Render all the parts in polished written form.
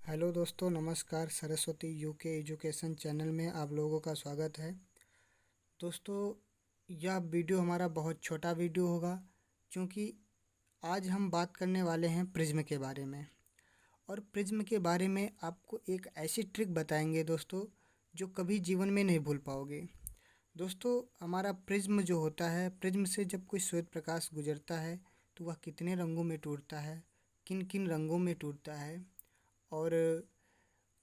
Hello दोस्तों, नमस्कार। Saraswati UK education channel में आप लोगों का स्वागत है। दोस्तों, यह वीडियो हमारा बहुत छोटा वीडियो होगा क्योंकि आज हम बात करने वाले हैं प्रिज्म के बारे में। और प्रिज्म के बारे में आपको एक ऐसी ट्रिक बताएंगे दोस्तों जो कभी जीवन में नहीं भूल पाओगे। दोस्तों, हमारा प्रिज्म जो होता है, प्रिज्म से जब कोई श्वेत प्रकाश गुजरता है तो वह कितने रंगों में टूटता है, किन किन रंगों में टूटता है और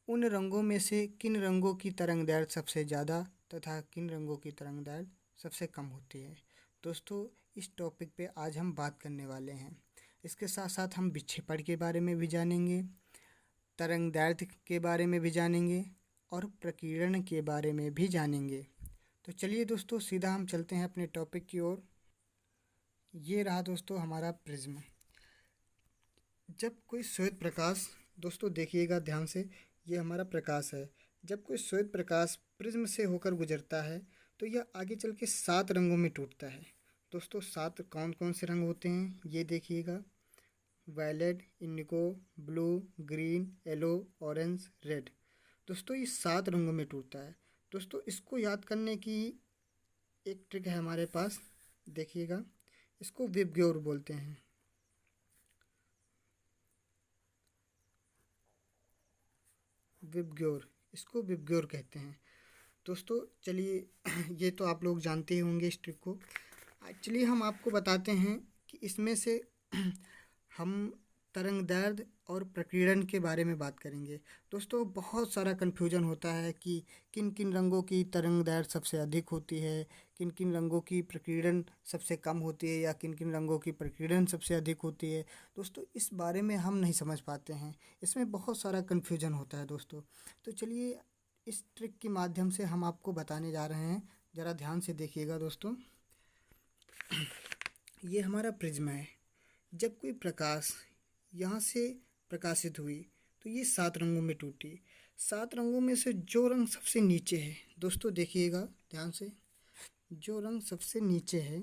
उन रंगों में से किन रंगों की तरंगदैर्घ्य सबसे ज़्यादा तथा किन रंगों की तरंगदैर्घ्य सबसे कम होती है। दोस्तों, इस टॉपिक पे आज हम बात करने वाले हैं। इसके साथ साथ हम विक्षेपण के बारे में भी जानेंगे, तरंगदैर्घ्य के बारे में भी जानेंगे और प्रकीर्णन के बारे में भी जानेंगे। तो चलिए दोस्तों, सीधा हम चलते हैं अपने टॉपिक की ओर। ये रहा दोस्तों हमारा प्रिज्म। जब कोई श्वेत प्रकाश, दोस्तों देखिएगा ध्यान से, ये हमारा प्रकाश है। जब कोई श्वेत प्रकाश प्रिज्म से होकर गुजरता है तो यह आगे चल के 7 रंगों में टूटता है। दोस्तों, 7 कौन कौन से रंग होते हैं ये देखिएगा। Violet, indigo, blue, green, yellow, orange, red. दोस्तों, ये 7 रंगों में टूटता है। दोस्तों, इसको याद करने की एक ट्रिक है हमारे पास, देखिएगा। इसको विबग्योर बोलते हैं। विबग्योर, इसको विबग्योर कहते हैं। दोस्तों चलिए ये तो आप लोग जानते ही होंगे इस ट्रिक को। चलिए हम आपको बताते हैं कि इसमें से हम तरंगदैर्घ्य और प्रकीर्णन के बारे में बात करेंगे। दोस्तों, बहुत सारा कन्फ्यूजन होता है कि किन किन रंगों की तरंगदैर्घ्य सबसे अधिक होती है, किन किन रंगों की प्रकीर्णन सबसे कम होती है या किन किन रंगों की प्रकीर्णन सबसे अधिक होती है। दोस्तों, इस बारे में हम नहीं समझ पाते हैं, इसमें बहुत सारा कन्फ्यूजन होता है दोस्तों। तो चलिए इस ट्रिक के माध्यम से हम आपको बताने जा रहे हैं। ज़रा ध्यान से देखिएगा दोस्तों। ये हमारा प्रिज्म है। जब कोई प्रकाश यहाँ से प्रकाशित हुई तो ये 7 रंगों में टूटी। 7 रंगों में से जो रंग सबसे नीचे है, दोस्तों देखिएगा ध्यान से, जो रंग सबसे नीचे है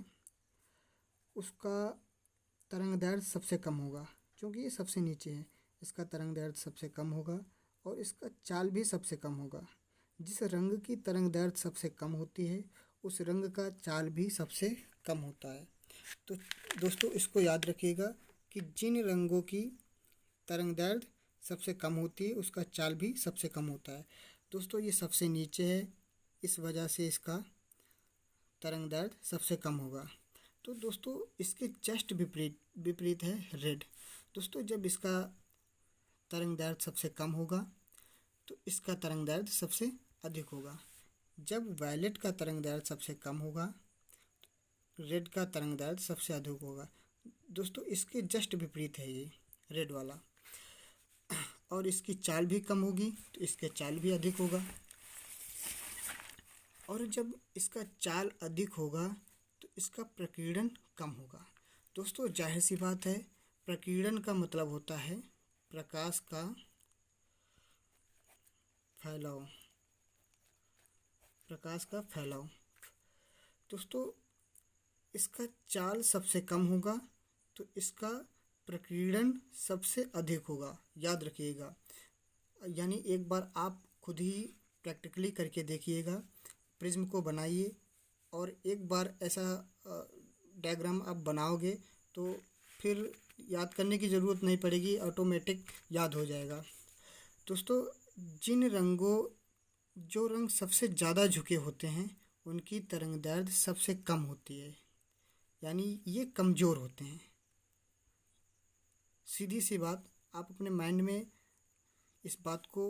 उसका तरंगदैर्घ्य सबसे कम होगा। क्योंकि ये सबसे नीचे है, इसका तरंगदैर्घ्य सबसे कम होगा और इसका चाल भी सबसे कम होगा। जिस रंग की तरंगदैर्घ्य सबसे कम होती है उस रंग का चाल भी सबसे कम होता है। तो दोस्तों, इसको याद रखिएगा कि जिन रंगों की तरंगदैर्घ्य सबसे कम होती है उसका चाल भी सबसे कम होता है। दोस्तों, ये सबसे नीचे है, इस वजह से इसका तरंगदैर्घ्य सबसे कम होगा। तो दोस्तों, इसके जस्ट विपरीत विपरीत है रेड। दोस्तों, जब इसका तरंगदैर्घ्य सबसे कम होगा तो इसका तरंगदैर्घ्य सबसे अधिक होगा। जब वायलेट का तरंगदैर्घ्य सबसे कम होगा, रेड का तरंगदैर्घ्य सबसे अधिक होगा। दोस्तों, इसके जस्ट विपरीत है ये रेड वाला। और इसकी चाल भी कम होगी तो इसके चाल भी अधिक होगा। और जब इसका चाल अधिक होगा तो इसका प्रकीर्णन कम होगा। दोस्तों, जाहिर सी बात है, प्रकीर्णन का मतलब होता है प्रकाश का फैलाव, प्रकाश का फैलाव। दोस्तों, इसका चाल सबसे कम होगा तो इसका प्रकीर्णन सबसे अधिक होगा। याद रखिएगा, यानी एक बार आप खुद ही प्रैक्टिकली करके देखिएगा, प्रिज्म को बनाइए और एक बार ऐसा डायग्राम आप बनाओगे तो फिर याद करने की ज़रूरत नहीं पड़ेगी, ऑटोमेटिक याद हो जाएगा। दोस्तों, जो रंग सबसे ज़्यादा झुके होते हैं उनकी तरंगदैर्घ्य सबसे कम होती है, यानी ये कमज़ोर होते हैं। सीधी सी बात, आप अपने माइंड में इस बात को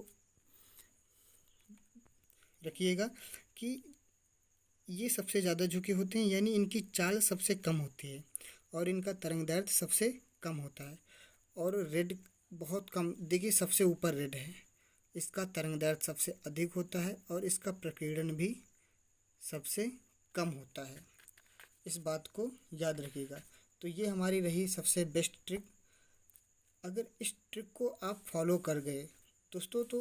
रखिएगा कि ये सबसे ज़्यादा झुके होते हैं, यानी इनकी चाल सबसे कम होती है और इनका तरंगदैर्घ्य सबसे कम होता है। और रेड बहुत कम, देखिए सबसे ऊपर रेड है, इसका तरंगदैर्घ्य सबसे अधिक होता है और इसका प्रकीर्णन भी सबसे कम होता है। इस बात को याद रखिएगा। तो ये हमारी रही सबसे बेस्ट ट्रिक। अगर इस ट्रिक को आप फॉलो कर गए दोस्तों तो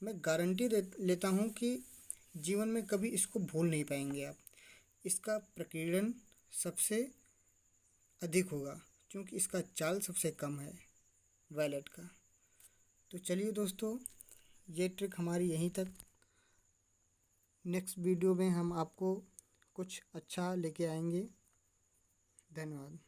मैं गारंटी लेता हूँ कि जीवन में कभी इसको भूल नहीं पाएंगे आप। इसका प्रकीर्णन सबसे अधिक होगा क्योंकि इसका चाल सबसे कम है वायलेट का। तो चलिए दोस्तों, ये ट्रिक हमारी यहीं तक। नेक्स्ट वीडियो में हम आपको कुछ अच्छा लेके आएंगे। धन्यवाद।